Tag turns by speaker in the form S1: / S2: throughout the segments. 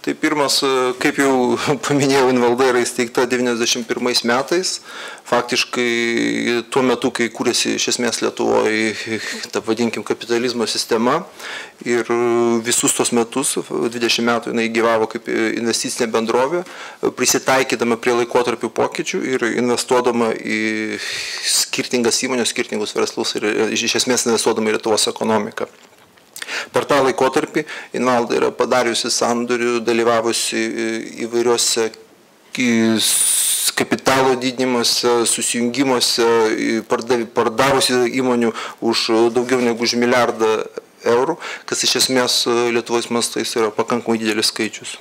S1: Tai pirmas, kaip jau paminėjau, Invalda yra įsteigta 91 metais. Faktiškai tuo metu, kai kūrėsi iš esmės Lietuvoje, ta vadinkim, kapitalizmo sistema. Ir visus tos metus, 20 metų, jinai gyvavo kaip investicinė bendrovė, prisitaikydama prie laikotarpių pokyčių ir investuodama į skirtingas įmonės, skirtingus verslus ir iš esmės investuodama į Lietuvos ekonomiką. Per tą laikotarpį Invalda yra padariusi sandorių, dalyvavusi įvairiuose kapitalo didinimuose, susijungimuose, pardavusi įmonių už daugiau negu už milijardą eurų, kas iš esmės Lietuvos mastais yra pakankamai didelis skaičius.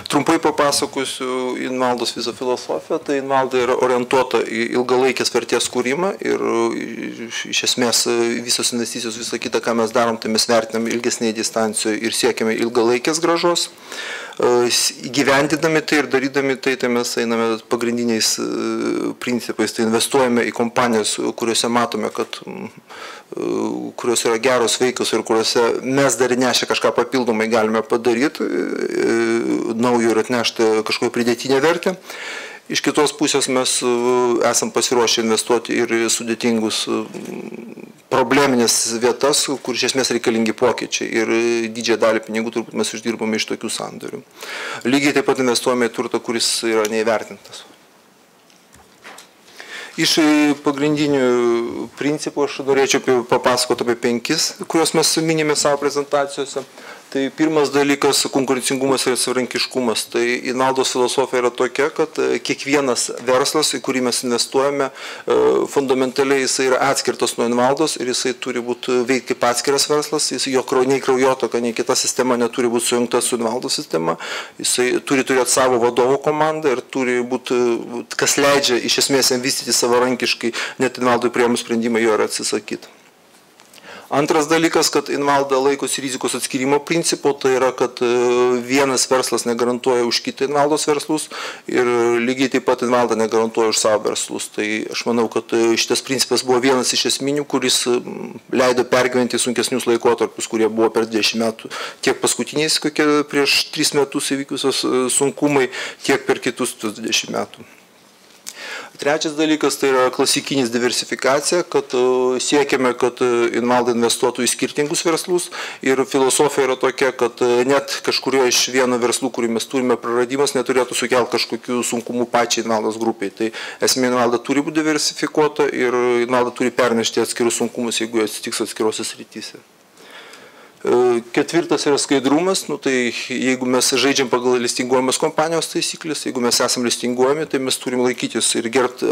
S1: Trumpai papasakosiu Invaldos visą filosofiją. Tai Invalda yra orientuota į ilgalaikės vertės kūrimą ir iš esmės visos investicijos, visą kitą, ką mes darom, tai mes vertinam ilgesnėje distancijoje ir siekiame ilgalaikės grąžos. Įgyvendinami tai ir darydami tai, tai mes einame pagrindiniais principais, tai investuojame į kompanijas, kuriuose matome, kad kurios yra geros, veikos ir kuriuose mes dar nešę kažką papildomai galime padaryti, naujo ir atnešti kažkokią pridėtinę vertę. Iš kitos pusės mes esam pasiruošę investuoti ir sudėtingus probleminės vietas, kur iš esmės reikalingi pokyčiai ir didžiąją dalį pinigų turbūt mes uždirbame iš tokių sandorių. Lygiai taip pat investuojame į turtą, kuris yra neįvertintas. Iš pagrindinių principų aš norėčiau papasakoti apie 5, kuriuos mes minime savo prezentacijose. Tai pirmas dalykas – konkurencingumas ir savarankiškumas. Tai Invaldos filosofija yra tokia, kad kiekvienas verslas, į kurį mes investuojame, fundamentaliai jisai yra atskirtas nuo Invaldos ir jisai turi būti veikti kaip atskiras verslas. Jo nei kraujotaka, nei kita sistema neturi būti sujungta su Invaldos sistema. Jisai turi turėti savo vadovo komandą ir turi būti, kas leidžia iš esmės vystyti savarankiškai, net Invaldui priėmus sprendimą jo ir atsisakyti. Antras dalykas, kad Invalda laikosi rizikos atskirimo principo, tai yra, kad vienas verslas negarantuoja už kitą Invaldos verslus ir lygiai taip pat Invalda negarantuoja už savo verslus. Tai aš manau, kad šitas principas buvo vienas iš esminių, kuris leido pergyventi sunkesnius laikotarpius, kurie buvo per 20 metų, tiek paskutiniais, kokie prieš 3 metus įvykusios sunkumai, tiek per kitus 20 metų. Trečias dalykas tai yra klasikinis diversifikacija, kad siekiame, kad Invalda investuotų į skirtingus verslus ir filosofija yra tokia, kad net kažkurio iš vieno verslų, kurį mes turime, praradimas neturėtų sukelti kažkokių sunkumų pačiai Invaldos grupiai. Tai esmė Invalda turi būti diversifikuota ir Invalda turi pernešti atskirus sunkumus, jeigu jie atsitiks atskirose srityse. Ketvirtas yra skaidrumas, tai jeigu mes žaidžiam pagal listinguojamas kompanijos taisyklės, jeigu mes esam listinguojami, tai mes turim laikytis ir gerbti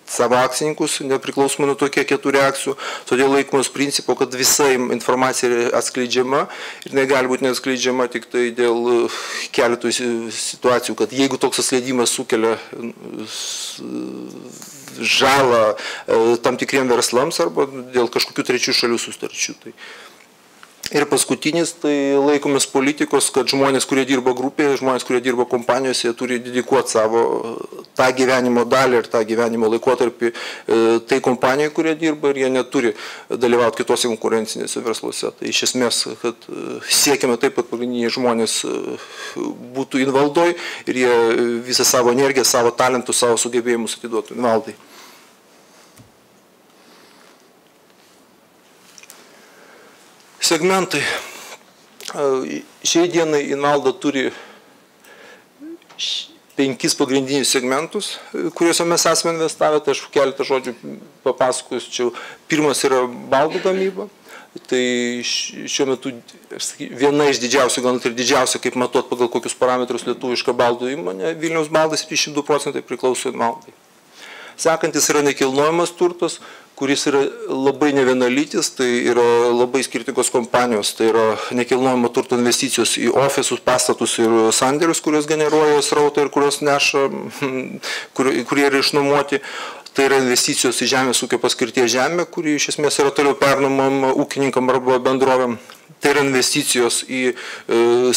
S1: savo akcininkus, nepriklausomai nuo to, kiek jie turi akcijų. Todėl laikomės principo, kad visa informacija yra atskleidžiama ir negali būti neatskleidžiama tik tai dėl keletų situacijų, kad jeigu toks atskleidimas sukelia žalą tam tikriem verslams arba dėl kažkokių trečių šalių sutarčių. Ir paskutinis, tai laikomės politikos, kad žmonės, kurie dirba grupėje, žmonės, kurie dirba kompanijose, jie turi dedikuoti savo tą gyvenimo dalį ir tą gyvenimo laikotarpį tai kompanijai, kurie dirba ir jie neturi dalyvauti kitose konkurencinėse versluose. Tai iš esmės, kad siekiame taip, kad pagrindiniai žmonės būtų Invaldoj ir jie visą savo energiją, savo talentus, savo sugebėjimus atiduotų Invaldai. Segmentai. Šiai dienai Invalda turi 5 pagrindinius segmentus, kuriuose mes esame investavę, tai aš keletą žodžių papasakosiu. Pirmas yra baldų gamyba. Tai šiuo metu viena iš didžiausių, gal ir didžiausia, kaip matuot pagal kokius parametrus lietuviška baldų įmonė, Vilniaus baldas 72% priklauso Invaldai. Sekantis yra nekilnojamas turtas, kuris yra labai nevienalytis, tai yra labai skirtingos kompanijos, tai yra nekilnojamo turto investicijos į ofisus, pastatus ir sandėlius, kurios generuoja srautą ir kurios neša, kurie yra išnuomoti. Tai yra investicijos į žemės ūkio paskirties žemę, kuri iš esmės yra toliau pernuomama ūkininkam arba bendrovėm. Tai yra investicijos į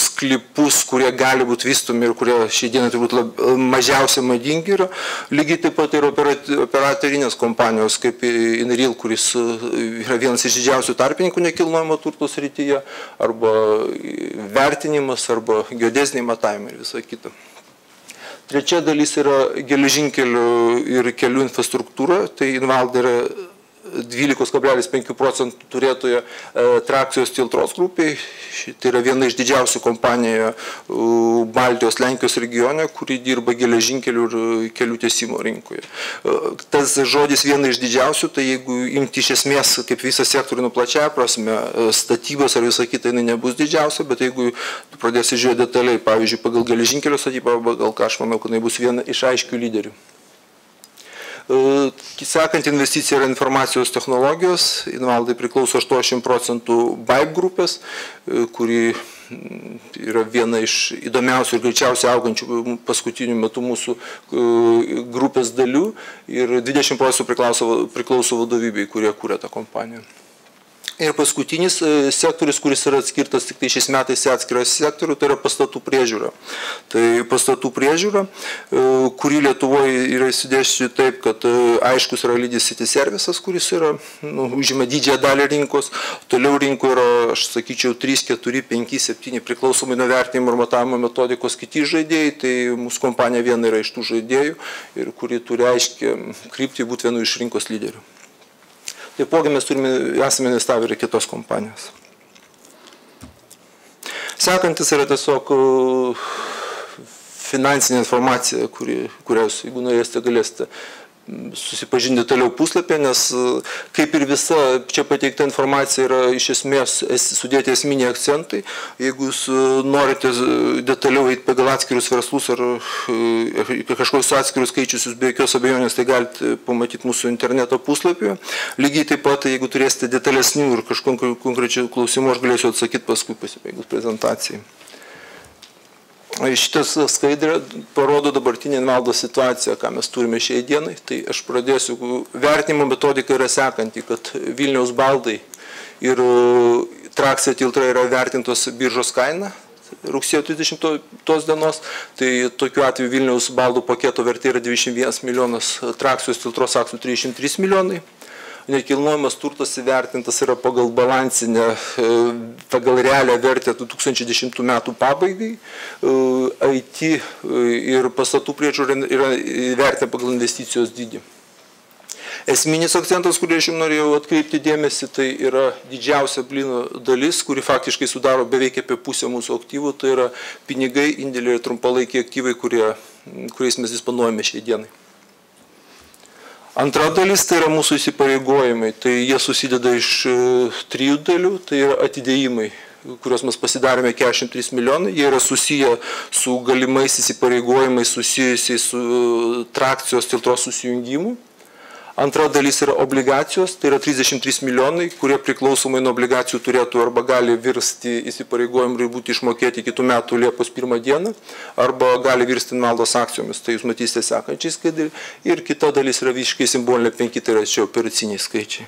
S1: sklypus, kurie gali būti vystomi ir kurie šiai dienai turbūt mažiausiai madingi yra. Lygiai taip pat ir operatorinės kompanijos, kaip InReal, kuris yra vienas iš didžiausių tarpininkų nekilnojamo turto srityje, arba vertinimas, arba geodeziniai matavimai ir visa kita. Trečia dalis yra geležinkelių ir kelių infrastruktūra, tai Invalda yra 12,5 procentų turėtoje trakcijos Tiltros grupiai. Tai yra viena iš didžiausių kompanijų Baltijos, Lenkijos regione, kuri dirba geležinkelių ir kelių tiesimo rinkoje. Tas žodis viena iš didžiausių, tai jeigu imti iš esmės kaip visą sektorių plačiąją prasme, statybos ar visą kitą jinai nebus didžiausia, bet jeigu pradėsi žiūrėti detaliai, pavyzdžiui, pagal geležinkelio statybą, pagal ką aš manau, kad jinai bus viena iš aiškių lyderių. Sekant investicija yra informacijos technologijos. Invaldai priklauso 80% BAIB grupės, kuri yra viena iš įdomiausių ir greičiausiai augančių paskutinių metų mūsų grupės dalių ir 20% priklauso vadovybei, kurie kūrė tą kompaniją. Ir paskutinis sektorius, kuris yra atskirtas tik tai šiais metais į atskirą sektorių, tai yra pastatų priežiūra. Tai pastatų priežiūra, kuri Lietuvoje yra įsidėščių taip, kad aiškus yra Lydis City Services, kuris yra, užima didžiąją dalį rinkos. Toliau rinkoje yra, aš sakyčiau, 3, 4, 5, 7 priklausomai nuo vertinimo ir matavimo metodikos kiti žaidėjai. Tai mūsų kompanija viena yra iš tų žaidėjų ir kuri turi aiškiai kryptį būti vienu iš rinkos lyderių. Taipogi mes esame investavę ir kitos kompanijos. Sekantis yra tiesiog finansinė informacija, kurios, jeigu norėsite, galėsite susipažinti toliau puslapį, nes kaip ir visa čia pateikta informacija yra iš esmės sudėti esminiai akcentai. Jeigu jūs norite detaliau eiti pagal atskirius verslus ar kažkokius atskirius skaičius, jūs be jokios abejonės tai galite pamatyti mūsų interneto puslapyje. Lygiai taip pat, jeigu turėsite detalesnių ir kažkokių konkrečių klausimų, aš galėsiu atsakyti paskui pasibaigus prezentacijai. Šitas skaidrė parodo dabartinį Invaldos situaciją, ką mes turime šiai dienai. Tai aš pradėsiu. Vertinimo metodika yra sekanti, kad Vilniaus baldai ir trakcija Tiltra yra vertintos biržos kaina rugsėjo 30 dienos. Tai tokiu atveju Vilniaus baldų paketo vertė yra 21 milijonas, trakcijos Tiltros akcijų 303 milijonai. Nekilnojamas turtas įvertintas yra pagal balansinę, pagal realią vertę 2010 metų pabaigai. IT ir pastatų priežiūra yra įvertinta pagal investicijos dydį. Esminis akcentas, kurį aš jums norėjau atkreipti dėmesį, tai yra didžiausia blyno dalis, kuri faktiškai sudaro beveik apie pusę mūsų aktyvų. Tai yra pinigai, indėliai ir trumpalaikiai aktyvai, kuriais mes disponuojame šiai dienai. Antra dalis tai yra mūsų įsipareigojimai, tai jie susideda iš 3 dalių, tai yra atidėjimai, kuriuos mes pasidarėme 43 milijonai, jie yra susiję su galimais įsipareigojimais susijusiais su trakcijos Tiltros susijungimu. Antra dalis yra obligacijos, tai yra 33 milijonai, kurie priklausomai nuo obligacijų turėtų arba gali virsti įsipareigojimai ir būti išmokėti kitų metų Liepos 1 dieną, arba gali virsti Invaldos akcijomis, tai jūs matysite sekančiai skaidrį. Ir kita dalis yra visiškai simbolinė 5, tai yra čia operaciniai skaičiai.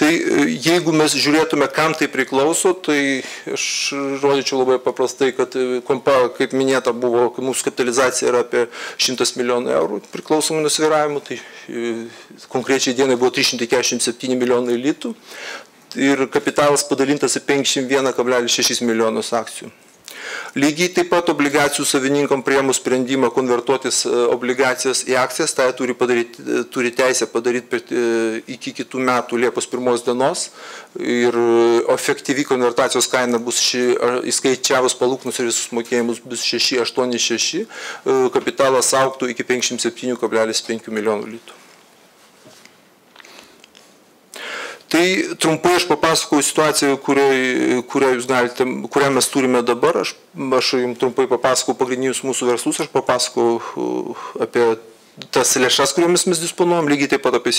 S1: Tai jeigu mes žiūrėtume, kam tai priklauso, tai aš rodyčiau labai paprastai, kad kaip minėta buvo, mūsų kapitalizacija yra apie 100 milijonų eurų priklausomai nuo svyravimų, tai konkrečiai dienai buvo 347 milijonai litų ir kapitalas padalintas į 51,6 milijonus akcijų. Lygiai taip pat obligacijų savininkam priėmus sprendimą konvertuotis obligacijas į akcijas, tai turi teisę padaryti iki kitų metų Liepos 1 dienos ir efektyvi konvertacijos kaina bus, įskaičiavus palūkanus ir visus mokėjimus, bus 6,86, kapitalas augtų iki 57,5 milijonų litų. Tai trumpai aš papasakau situaciją, kurią mes turime dabar. Aš jums trumpai papasakau pagrindinius mūsų verslus, aš papasakau apie tas lėšas, kuriomis mes disponuojam, lygiai taip pat apie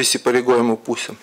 S1: įsipareigojimų pusę.